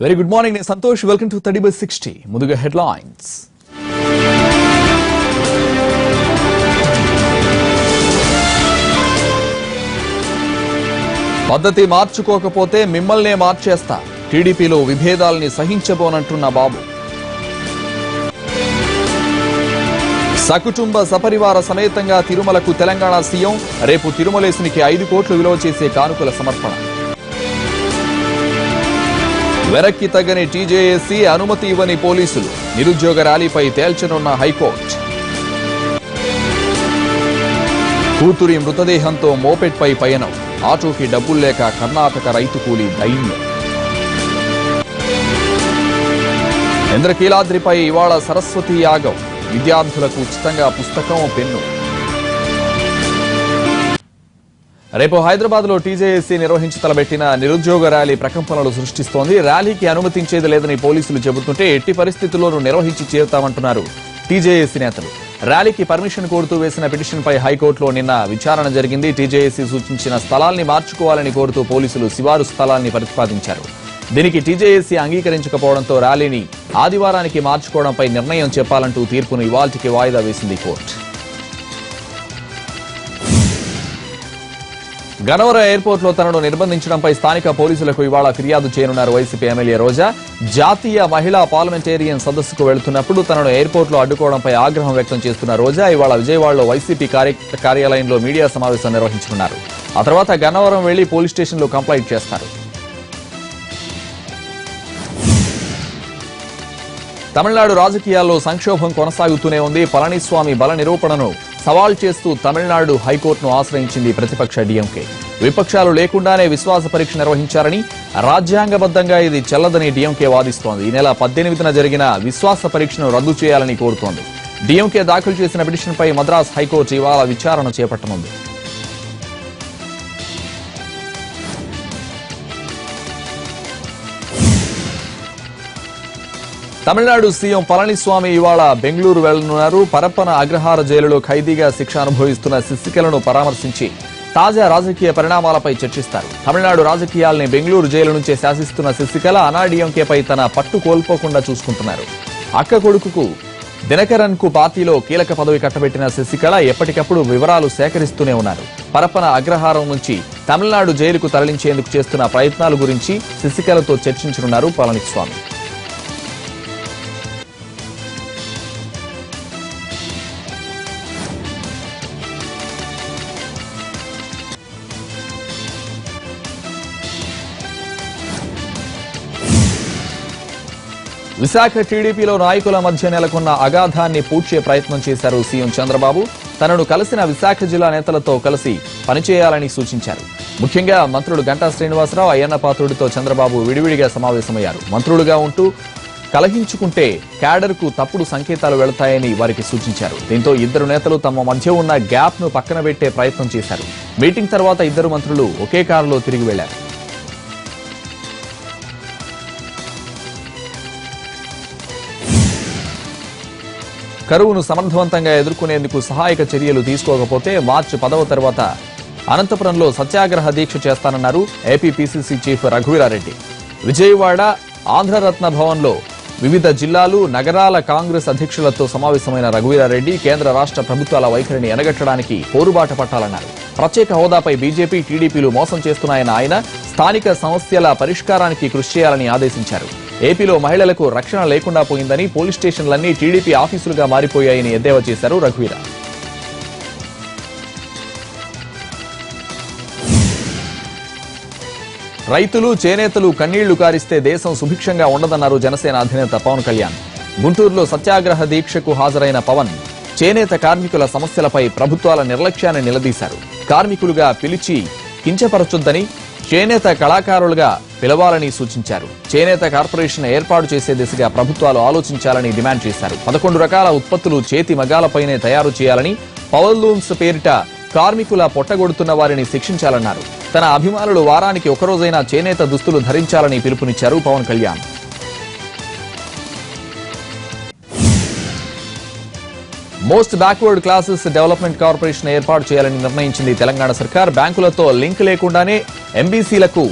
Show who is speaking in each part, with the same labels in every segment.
Speaker 1: Very good morning, నేను Santosh. Welcome to 30/60. ముందుగా headlines. పద్ధతి మార్చుకోకపోతే మిమ్మల్నే మార్చేస్తా. టీడీపీలో విభేదాల్ని సహించబోనంటున్న బాబు. సకుటుంబ సపరివార సమేతంగా తిరుమలకు తెలంగాణ సీఎం. రేపు తిరుమలేశునికి 5 కోట్లు విలువ చేసే కానుకల సమర్పణ. వెనక్కి తగ్గని టీజేఏసీ, అనుమతి ఇవ్వని పోలీసులు. నిరుద్యోగ ర్యాలీపై తేల్చనున్న హైకోర్టు. కూతురి మృతదేహంతో మోపెడ్పై పయనం. ఆటోకి డబ్బులు లేక కర్ణాటక రైతు కూలీ దైన్యం. ఇంద్రకీలాద్రిపై ఇవాళ సరస్వతి యాగం. విద్యార్థులకు ఉచితంగా పుస్తకం, పెన్ను. రేపు హైదరాబాద్ లో టీజేఏసీ నిర్వహించి తలబెట్టిన నిరుద్యోగ ర్యాలీ ప్రకంపనలు సృష్టిస్తోంది. ర్యాలీకి అనుమతించేది లేదని పోలీసులు చెబుతుంటే ఎట్టి పరిస్థితుల్లోనూ నిర్వహించి చేరుతామంటున్నారు టీజేఏసీ నేతలు. ర్యాలీకి పర్మిషన్ కోరుతూ వేసిన పిటిషన్పై హైకోర్టులో నిన్న విచారణ జరిగింది. టీజేఏసీ సూచించిన స్థలాల్ని మార్చుకోవాలని కోరుతూ పోలీసులు శివారు స్థలాల్ని ప్రతిపాదించారు. దీనికి టీజేఏసీ అంగీకరించకపోవడంతో ర్యాలీని ఆదివారానికి మార్చుకోవడంపై నిర్ణయం చెప్పాలంటూ తీర్పును ఇవాల్టికి వాయిదా వేసింది కోర్టు. గన్నవరం ఎయిర్పోర్ట్ లో తనను నిర్బంధించడంపై స్థానిక పోలీసులకు ఇవాళ ఫిర్యాదు చేయనున్నారు వైసీపీ ఎమ్మెల్యే రోజా. జాతీయ మహిళా పార్లమెంటేరియన్ సదస్సుకు వెళుతున్నప్పుడు తనను ఎయిర్పోర్ట్ లో అడ్డుకోవడంపై ఆగ్రహం వ్యక్తం చేస్తున్న రోజా ఇవాళ విజయవాడలో వైసీపీ కార్యాలయంలో మీడియా సమావేశం నిర్వహించనున్నారు. ఆ తర్వాత గన్నవరం వెళ్లి పోలీస్ స్టేషన్ లో కంప్లైంట్ చేస్తారు. తమిళనాడు రాజకీయాల్లో సంక్షోభం కొనసాగుతూనే ఉంది. పళనిస్వామి బల నిరూపణను సవాల్ చేస్తూ తమిళనాడు హైకోర్టును ఆశ్రయించింది ప్రతిపక్ష డీఎంకే. విపక్షాలు లేకుండానే విశ్వాస పరీక్ష నిర్వహించారని, రాజ్యాంగబద్ధంగా ఇది చెల్లదని డీఎంకే వాదిస్తోంది. ఈ నెల 18న జరిగిన విశ్వాస పరీక్షను రద్దు చేయాలని కోరుతోంది. డీఎంకే దాఖలు చేసిన పిటిషన్పై మద్రాస్ హైకోర్టు ఇవాళ విచారణ చేపట్టనుంది. తమిళనాడు సీఎం పళనిస్వామి ఇవాళ బెంగళూరు వెళ్లనున్నారు. పరప్పన అగ్రహార జైలులో ఖైదీగా శిక్ష అనుభవిస్తున్న శశికళను పరామర్శించి తాజా రాజకీయ పరిణామాలపై చర్చిస్తారు. తమిళనాడు రాజకీయాల్ని బెంగళూరు జైలు నుంచే శాసిస్తున్న శశికళ అనాడీఎంకేపై తన పట్టు కోల్పోకుండా చూసుకుంటున్నారు. అక్క కొడుకు దినకరన్ కు పార్టీలో కీలక పదవి కట్టబెట్టిన శశికళ ఎప్పటికప్పుడు వివరాలు సేకరిస్తూనే ఉన్నారు. పరప్పన అగ్రహారం నుంచి తమిళనాడు జైలుకు తరలించేందుకు చేస్తున్న ప్రయత్నాల గురించి శశికళతో చర్చించనున్నారు పళనిస్వామి. విశాఖ టీడీపీలో నాయకుల మధ్య నెలకొన్న అగాధాన్ని పూడ్చే ప్రయత్నం చేశారు సీఎం చంద్రబాబు. తనను కలిసిన విశాఖ జిల్లా నేతలతో కలిసి పనిచేయాలని సూచించారు. ముఖ్యంగా మంత్రులు గంటా శ్రీనివాసరావు, అయ్యన్న పాత్రుడితో చంద్రబాబు విడివిడిగా సమావేశమయ్యారు. మంత్రులుగా ఉంటూ కలహించుకుంటే క్యాడర్కు తప్పుడు సంకేతాలు వెళతాయని వారికి సూచించారు. దీంతో ఇద్దరు నేతలు తమ మధ్య ఉన్న గ్యాప్ ను పక్కన పెట్టే ప్రయత్నం చేశారు. మీటింగ్ తర్వాత ఇద్దరు మంత్రులు ఒకే కారులో తిరిగి వెళ్లారు. కరువును సమర్థవంతంగా ఎదుర్కొనేందుకు సహాయక చర్యలు తీసుకోకపోతే మార్చి 10వ తర్వాత అనంతపురంలో సత్యాగ్రహ దీక్ష చేస్తానన్నారు AP PCC chief Raghuveera Reddy. Vijayawada Andhra Ratna భవన్లో వివిధ జిల్లాలు, నగరాల కాంగ్రెస్ అధ్యక్షులతో సమావేశమైన రఘువీరారెడ్డి కేంద్ర రాష్ట్ర ప్రభుత్వాల వైఖరిని ఎనగట్టడానికి పోరుబాట పట్టాలన్నారు. ప్రత్యేక హోదాపై బీజేపీ, టీడీపీలు మోసం చేస్తున్నాయన్న ఆయన స్థానిక సమస్యల పరిష్కారానికి కృషి చేయాలని ఆదేశించారు. ఏపీలో మహిళలకు రక్షణ లేకుండా పోయిందని, పోలీస్ స్టేషన్లన్నీ టీడీపీ ఆఫీసులుగా మారిపోయాయని ఎద్దేవా చేశారు రఘువీర. రైతులు, చేనేతలు కన్నీళ్లు కారిస్తే దేశం సుభిక్షంగా ఉండదన్నారు జనసేన అధినేత పవన్ కళ్యాణ్. గుంటూరులో సత్యాగ్రహ దీక్షకు హాజరైన పవన్ చేనేత కార్మికుల సమస్యలపై ప్రభుత్వాల నిర్లక్ష్యాన్ని నిలదీశారు. కార్మికులుగా పిలిచి కించపరచొద్దని, చేనేత కళాకారులుగా పిలవాలని సూచించారు. చేనేత కార్పొరేషన్ ఏర్పాటు చేసే దిశగా ప్రభుత్వాలు ఆలోచించాలని డిమాండ్ చేశారు. 11 రకాల ఉత్పత్తులు చేతి మగాలపైనే తయారు చేయాలని, పవర్ లూమ్స్ పేరిట కార్మికుల పొట్టగొడుతున్న వారిని శిక్షించాలన్నారు. తన అభిమానులు వారానికి ఒకరోజైనా చేనేత దుస్తులు ధరించాలని పిలుపునిచ్చారు Pawan Kalyan. Most backward classes development corporation ఏర్పాటు చేయాలని నిర్ణయించింది తెలంగాణ సర్కార్. బ్యాంకులతో లింక్ లేకుండానే ఎంబీసీలకు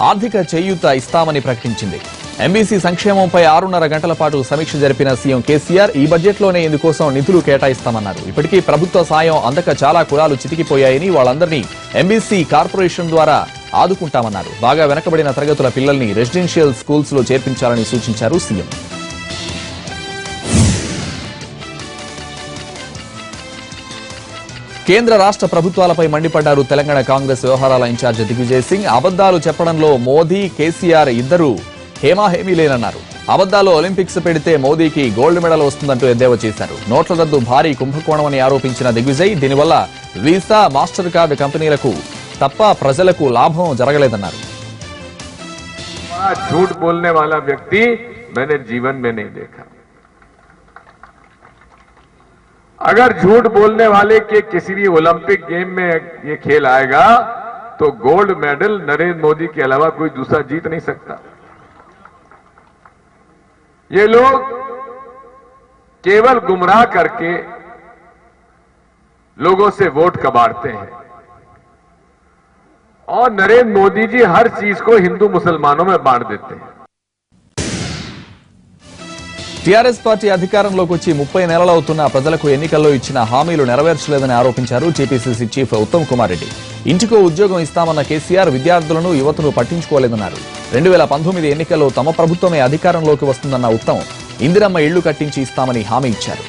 Speaker 1: ఆర్థిక చేయూత ఇస్తామని ప్రకటించింది. ఎంబీసీ సంక్షేమంపై 6.5 గంటల పాటు సమీక్ష జరిపిన సీఎం కేసీఆర్ ఈ బడ్జెట్లోనే ఇందుకోసం నిధులు కేటాయిస్తామన్నారు. ఇప్పటికీ ప్రభుత్వ సాయం అందక చాలా కులాలు చితికిపోయాయని, వాళ్ళందరినీ ఎంబీసీ కార్పొరేషన్ ద్వారా ఆదుకుంటామన్నారు. బాగా వెనకబడిన తరగతుల పిల్లల్ని రెసిడెన్షియల్ స్కూల్స్ లో చేర్పించాలని సూచించారు సీఎం. కేంద్ర రాష్ట్ర ప్రభుత్వాలపై మండిపడ్డారు తెలంగాణ కాంగ్రెస్ వ్యవహారాల ఇన్ఛార్జ్ దిగ్విజయ్ సింగ్. అబద్దాలు చెప్పడంలో మోదీ, కేసీఆర్ ఇద్దరు హేమాహేమీ లేనన్నారు. అబద్దాలు ఒలింపిక్స్ పెడితే మోదీకి గోల్డ్ మెడల్ వస్తుందంటూ ఎద్దేవా చేశారు. నోట్ల రద్దు భారీ కుంభకోణమని ఆరోపించిన దిగ్విజయ్ దీనివల్ల వీసా, మాస్టర్ కార్డు కంపెనీలకు తప్ప ప్రజలకు లాభం జరగలేదన్నారు.
Speaker 2: झूठ बोलने वाला व्यक्ति मैंने जीवन में नहीं देखा. अगर झूठ बोलने वाले के किसी भी ओलंपिक गेम में ये खेल आएगा तो गोल्ड मेडल नरेंद्र मोदी के अलावा कोई दूसरा जीत नहीं सकता. ये लोग केवल गुमराह करके लोगों से वोट कबाड़ते हैं और नरेंद्र मोदी जी हर चीज को हिंदू मुसलमानों में बांट देते हैं.
Speaker 1: టీఆర్ఎస్ పార్టీ అధికారంలోకి వచ్చి 30 నెలలవుతున్నా ప్రజలకు ఎన్నికల్లో ఇచ్చిన హామీలు నెరవేర్చలేదని ఆరోపించారు టీపీసీసీ చీఫ్ ఉత్తమ్ కుమార్ రెడ్డి. ఇంటికో ఉద్యోగం ఇస్తామన్న కేసీఆర్ విద్యార్థులను, యువతను పట్టించుకోలేదన్నారు. 2019 ఎన్నికల్లో తమ ప్రభుత్వమే అధికారంలోకి వస్తుందన్న ఉత్తమ్ ఇందిరమ్మ ఇళ్లు కట్టించి ఇస్తామని హామీ ఇచ్చారు.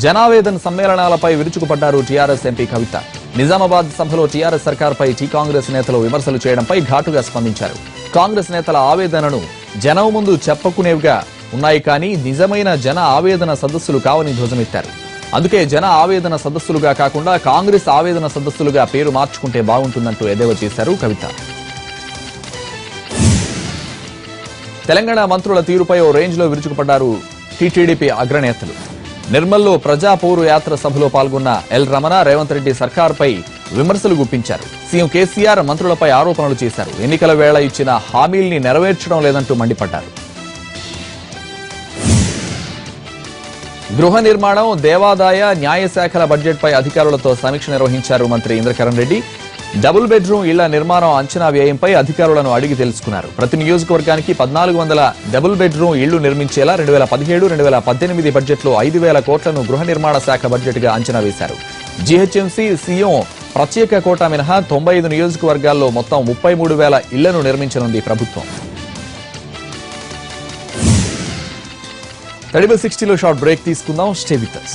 Speaker 1: జనావేదన్ సమ్మేళనాలపై విరుచుకుపడ్డారు టీఆర్ఎస్ ఎంపీ కవిత. నిజామాబాద్ సభలో టీఆర్ఎస్ సర్కార్పై కాంగ్రెస్ నేతలు విమర్శలు చేయడంపై ఘాటుగా స్పందించారు. కాంగ్రెస్ నేతల ఆవేదనను జనం ముందు చెప్పుకునేవిగా ఉన్నాయి కానీ నిజమైన జన ఆవేదన సదస్సులు కావని ధ్వజమెత్తారు. అందుకే జన ఆవేదన సదస్సులుగా కాకుండా కాంగ్రెస్ ఆవేదన సదస్సులుగా పేరు మార్చుకుంటే బాగుంటుందంటూ ఎద్దేవా చేశారు కవిత. తెలంగాణ మంత్రుల తీరుపై ఓ రేంజ్ లో విరుచుకుపడ్డారు టీటీడీపీ అగ్రనేతలు. నిర్మల్లో ప్రజా పౌరు యాత్ర సభలో పాల్గొన్న ఎల్ రమణ, రేవంత్ రెడ్డి సర్కార్పై విమర్శలు గుప్పించారు. సీఎం కేసీఆర్ మంత్రులపై ఆరోపణలు చేశారు. ఎన్నికల వేళ ఇచ్చిన హామీల్ని నెరవేర్చడం లేదంటూ మండిపడ్డారు. గృహ నిర్మాణం, దేవాదాయ, న్యాయశాఖల బడ్జెట్పై అధికారులతో సమీక్ష నిర్వహించారు మంత్రి ఇంద్రకరణ్ రెడ్డి. డబుల్ బెడ్రూమ్ ఇళ్ల నిర్మాణం అంచనా వ్యయంపై అధికారులను అడిగి తెలుసుకున్నారు. ప్రతి నియోజకవర్గానికి 1400 డబుల్ బెడ్రూమ్ ఇళ్లు నిర్మించేలా 2017-2018 బడ్జెట్లో 5,000 కోట్లను గృహ నిర్మాణ శాఖ బడ్జెట్ గా అంచనా వేశారు. జీహెచ్ఎంసీ, సీఎం ప్రత్యేక కోటా మినహా 95 నియోజకవర్గాల్లో మొత్తం 33,000 ఇళ్లను నిర్మించనుంది ప్రభుత్వం. 30/60లో షార్ట్ బ్రేక్ తీసుకుందాం. Stay with us.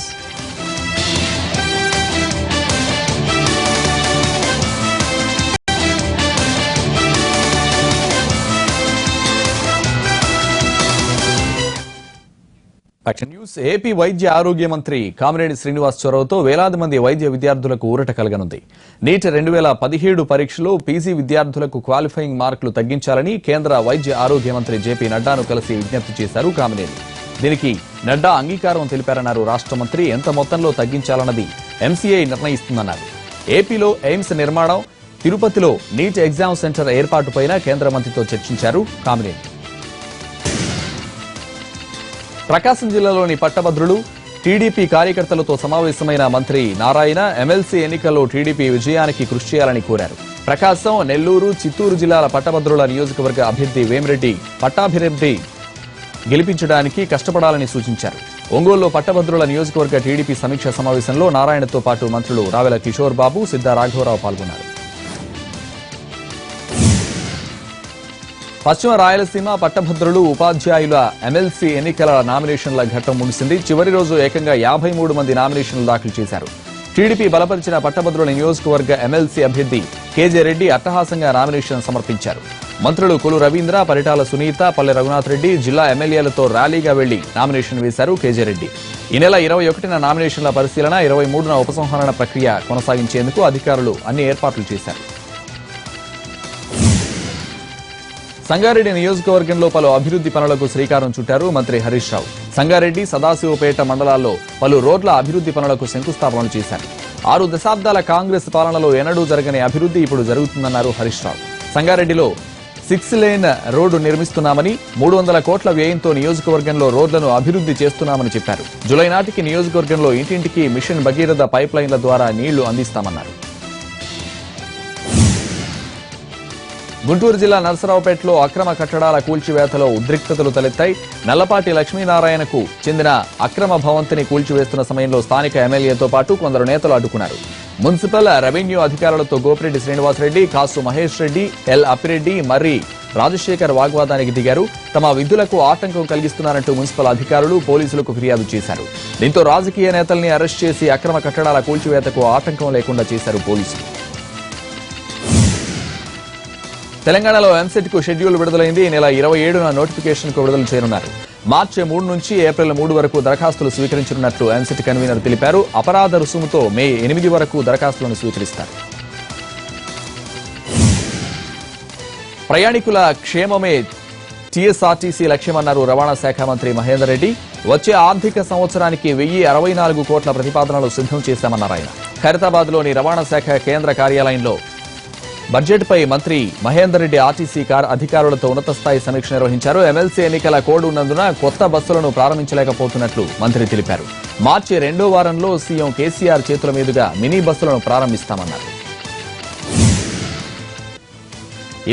Speaker 1: News. AP వైద్య ఆరోగ్య మంత్రి కామినేని శ్రీనివాస్ చొరవతో వేలాది మంది వైద్య విద్యార్థులకు ఊరట కలగనుంది. నీట్ 2017 పరీక్షలో పీజీ విద్యార్థులకు క్వాలిఫైయింగ్ మార్కులు తగ్గించాలని కేంద్ర వైద్య ఆరోగ్య మంత్రి జేపీ నడ్డాను కలిసి విజ్ఞప్తి చేశారు కామినేని. దీనికి నడ్డా అంగీకారం తెలిపారన్నారు రాష్ట్ర మంత్రి. ఎంత మొత్తంలో తగ్గించాలన్నది ఎంసీఐ నిర్ణయిస్తుందన్నారు. ఏపీలో ఎయిమ్స్ నిర్మాణం, తిరుపతిలో నీట్ ఎగ్జామ్ సెంటర్ ఏర్పాటుపైన కేంద్ర మంత్రితో చర్చించారు కామినేని. ప్రకాశం జిల్లాలోని పట్టభద్రులు, టీడీపీ కార్యకర్తలతో సమావేశమైన మంత్రి నారాయణ ఎమ్మెల్సీ ఎన్నికల్లో టీడీపీ విజయానికి కృషి చేయాలని కోరారు. ప్రకాశం, నెల్లూరు, చిత్తూరు జిల్లాల పట్టభద్రుల నియోజకవర్గ అభ్యర్థి వేమిరెడ్డి పట్టాభిరెడ్డి గెలిపించడానికి కష్టపడాలని సూచించారు. ఒంగోలులో పట్టభద్రుల నియోజకవర్గ టీడీపీ సమీక్ష సమావేశంలో నారాయణతో పాటు మంత్రులు రావెల కిషోర్ బాబు, సిద్ధా రాఘవరావు పాల్గొన్నారు. పశ్చిమ రాయలసీమ పట్టభద్రులు, ఉపాధ్యాయుల ఎమ్మెల్సీ ఎన్నికల నామినేషన్ల ఘట్టం ముగిసింది. చివరి రోజు ఏకంగా 53 మంది నామినేషన్లు దాఖలు చేశారు. టీడీపీ బలపరిచిన పట్టభద్రుల నియోజకవర్గ ఎమ్మెల్సీ అభ్యర్థి కేజే రెడ్డి అట్టహాసంగా నామినేషన్ సమర్పించారు. మంత్రులు కొలు రవీంద్ర, పరిటాల సునీత, పల్లె రఘునాథ్ రెడ్డి జిల్లా ఎమ్మెల్యేలతో ర్యాలీగా వెళ్లి నామినేషన్ వేశారు కేజే రెడ్డి. ఈ నెల 21న నామినేషన్ల పరిశీలన, 23న ఉపసంహరణ ప్రక్రియ కొనసాగించేందుకు అధికారులు అన్ని ఏర్పాట్లు చేశారు. సంగారెడ్డి నియోజకవర్గంలో పలు అభివృద్ధి పనులకు శ్రీకారం చుట్టారు మంత్రి హరీష్ రావు. సంగారెడ్డి, సదాశివపేట మండలాల్లో పలు రోడ్ల అభివృద్ధి పనులకు శంకుస్థాపనలు చేశారు. 6 దశాబ్దాల కాంగ్రెస్ పాలనలో ఎన్నడూ జరగని అభివృద్ధి ఇప్పుడు జరుగుతుందన్నారు హరీష్ రావు. సంగారెడ్డిలో 6 లేన్ రోడ్డు నిర్మిస్తున్నామని, 300 కోట్ల వ్యయంతో నియోజకవర్గంలో రోడ్లను అభివృద్ధి చేస్తున్నామని చెప్పారు. జులై నాటికి నియోజకవర్గంలో ఇంటింటికి మిషన్ భగీరథ పైప్ లైన్ల ద్వారా నీళ్లు అందిస్తామన్నారు. గుంటూరు జిల్లా నరసరావుపేటలో అక్రమ కట్టడాల కూల్చివేతలో ఉద్రిక్తతలు తలెత్తాయి. నల్లపాటి లక్ష్మీనారాయణకు చెందిన అక్రమ భవంతిని కూల్చివేస్తున్న సమయంలో స్థానిక ఎమ్మెల్యేతో పాటు కొందరు నేతలు అడ్డుకున్నారు. మున్సిపల్ రెవెన్యూ అధికారులతో గోపిరెడ్డి శ్రీనివాసరెడ్డి, కాసు మహేష్ రెడ్డి, ఎల్ అప్పిరెడ్డి, మర్రి రాజశేఖర్ వాగ్వాదానికి దిగారు. తమ విధులకు ఆటంకం కలిగిస్తున్నారంటూ మున్సిపల్ అధికారులు పోలీసులకు ఫిర్యాదు చేశారు. దీంతో రాజకీయ నేతల్ని అరెస్ట్ చేసి అక్రమ కట్టడాల కూల్చివేతకు ఆటంకం లేకుండా చేశారు పోలీసులు. తెలంగాణలో ఎంసెట్ కు షెడ్యూల్ విడుదలైంది. ఈ నెల 27న నోటిఫికేషన్ కు విడుదల చేయనున్నారు. మార్చి 3 నుంచి ఏప్రిల్ 3 వరకు దరఖాస్తులు స్వీకరించనున్నట్లు ఎంసెట్ కన్వీనర్ తెలిపారు. అపరాధ రుసుముతో మే 8 వరకు దరఖాస్తులను స్వీకరిస్తారు. ప్రయాణికుల క్షేమమే టీఎస్ఆర్టీసీ లక్ష్యమన్నారు రవాణా శాఖ మంత్రి మహేందర్ రెడ్డి. వచ్చే ఆర్థిక సంవత్సరానికి 1064 కోట్ల ప్రతిపాదనలు సిద్ధం చేశామన్నారు ఆయన. ఖైరతాబాద్లోని రవాణా శాఖ కేంద్ర కార్యాలయంలో బడ్జెట్పై మంత్రి మహేందర్ రెడ్డి ఆర్టీసీ కార్ అధికారులతో ఉన్నత స్థాయి సమీక్ష నిర్వహించారు. ఎమ్మెల్సీ ఎన్నికల కోడ్ ఉన్నందున కొత్త బస్సులను ప్రారంభించలేకపోతున్నట్లు మంత్రి తెలిపారు. మార్చి 2వ వారంలో సీఎం కేసీఆర్ చేతుల మీదుగా మినీ బస్సులను ప్రారంభిస్తామన్నారు.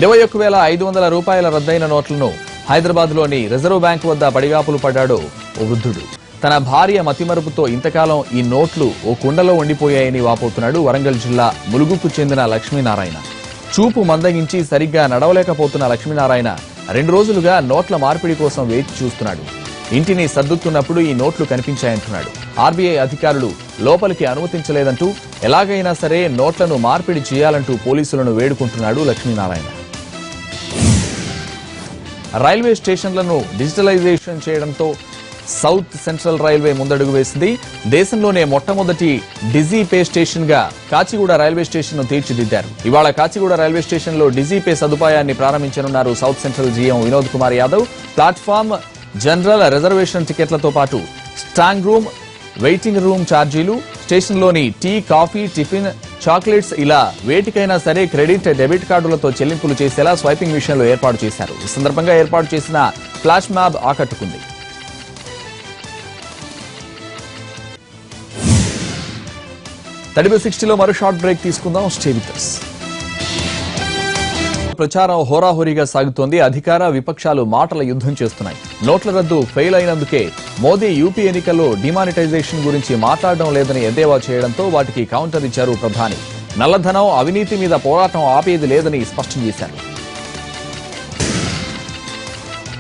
Speaker 1: 21,500 రూపాయల రద్దయిన నోట్లను హైదరాబాద్లోని రిజర్వ్ బ్యాంక్ వద్ద పడిగాపులు పడ్డాడు ఓ వృద్ధుడు. తన భార్య మతిమరుపుతో ఇంతకాలం ఈ నోట్లు ఓ కుండలో ఉండిపోయాయని వాపోతున్నాడు వరంగల్ జిల్లా ములుగుకు చెందిన లక్ష్మీనారాయణ. చూపు మందగించి సరిగ్గా నడవలేకపోతున్న లక్ష్మీనారాయణ 2 రోజులుగా నోట్ల మార్పిడి కోసం వేచి చూస్తున్నాడు. ఇంటిని సర్దుతున్నప్పుడు ఈ నోట్లు కనిపించాయంటున్నాడు. ఆర్బీఐ అధికారులు లోపలికి అనుమతించలేదంటూ ఎలాగైనా సరే నోట్లను మార్పిడి చేయాలంటూ పోలీసులను వేడుకుంటున్నాడు లక్ష్మీనారాయణ. రైల్వే స్టేషన్లను డిజిటలైజేషన్ చేయడంతో సౌత్ సెంట్రల్ రైల్వే ముందడుగు వేసింది. దేశంలోనే మొట్టమొదటి డిజీ పే స్టేషన్ గా కాచిగూడ రైల్వే స్టేషన్ ను తీర్చిదిద్దారు. ఇవాళ కాచిగూడ రైల్వే స్టేషన్ లో డిజీ పే సదుపాయాన్ని ప్రారంభించనున్నారు south central GM Vinod Kumar Yadav. Platform, general, reservation టికెట్లతో పాటు స్ట్రాంగ్ రూమ్, వెయిటింగ్ రూమ్ ఛార్జీలు, స్టేషన్లోని టీ, కాఫీ, టిఫిన్, చాక్లెట్స్ ఇలా వేటికైనా సరే క్రెడిట్, డెబిట్ కార్డులతో చెల్లింపులు చేసేలా స్వైపింగ్ మిషన్లు ఏర్పాటు చేశారు. ఈ సందర్భంగా ఏర్పాటు చేసిన ఫ్లాష్ మ్యాప్ ఆకట్టుకుంది. తడిబి 60లో మరో షార్ట్ బ్రేక్ తీసుకుందాం. Stay with us. ప్రచారం హోరాహోరీగా సాగుతోంది. అధికార విపక్షాలు మాటల యుద్ధం చేస్తున్నాయి. నోట్ల రద్దు ఫెయిల్ అయినందుకే మోదీ యూపీ ఎన్నికల్లో డిమానిటైజేషన్ గురించి మాట్లాడడం లేదని ఎద్దేవా చేయడంతో వాటికి కౌంటర్ ఇచ్చారు ప్రధాని. నల్లధనం, అవినీతి మీద పోరాటం ఆపేది లేదని స్పష్టం చేశారు.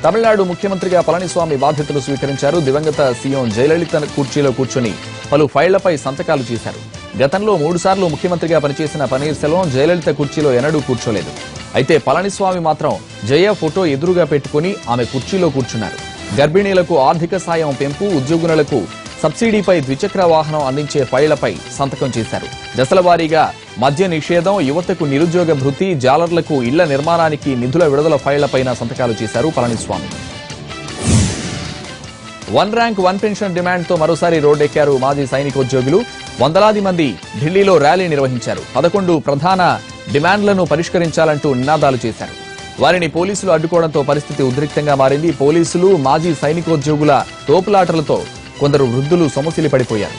Speaker 1: తమిళనాడు ముఖ్యమంత్రిగా పళనిస్వామి బాధ్యతలు స్వీకరించారు. దివంగత సీఎం జయలలిత కుర్చీలో కూర్చొని పలు ఫైళ్లపై సంతకాలు చేశారు. గతంలో 3 సార్లు ముఖ్యమంత్రిగా పనిచేసిన పన్నీర్ సెల్వం జయలలిత కుర్చీలో ఎన్నడూ కూర్చోలేదు. అయితే పళనిస్వామి మాత్రం జయ ఫోటో ఎదురుగా పెట్టుకుని ఆమె కుర్చీలో కూర్చున్నారు. గర్భిణీలకు ఆర్థిక సాయం పెంపు, ఉద్యోగులకు సబ్సిడీపై ద్విచక్ర వాహనం అందించే ఫైళ్లపై సంతకం చేశారు. దశల వారీగా మద్య నిషేధం, యువతకు నిరుద్యోగ భృతి, జాలర్లకు ఇళ్ల నిర్మాణానికి నిధుల విడుదల ఫైళ్లపైన సంతకాలు చేశారు పళనిస్వామి. 1 ర్యాంక్ 1 పెన్షన్ డిమాండ్తో మరోసారి రోడ్డెక్కారు మాజీ సైనికోద్యోగులు. వందలాది మంది ఢిల్లీలో ర్యాలీ నిర్వహించారు. 11 ప్రధాన డిమాండ్లను పరిష్కరించాలంటూ నినాదాలు చేశారు. వారిని పోలీసులు అడ్డుకోవడంతో పరిస్థితి ఉద్రిక్తంగా మారింది. పోలీసులు, మాజీ సైనికోద్యోగుల తోపులాటలతో కొందరు వృద్ధులు సొమ్మసిల్లి పడిపోయారు.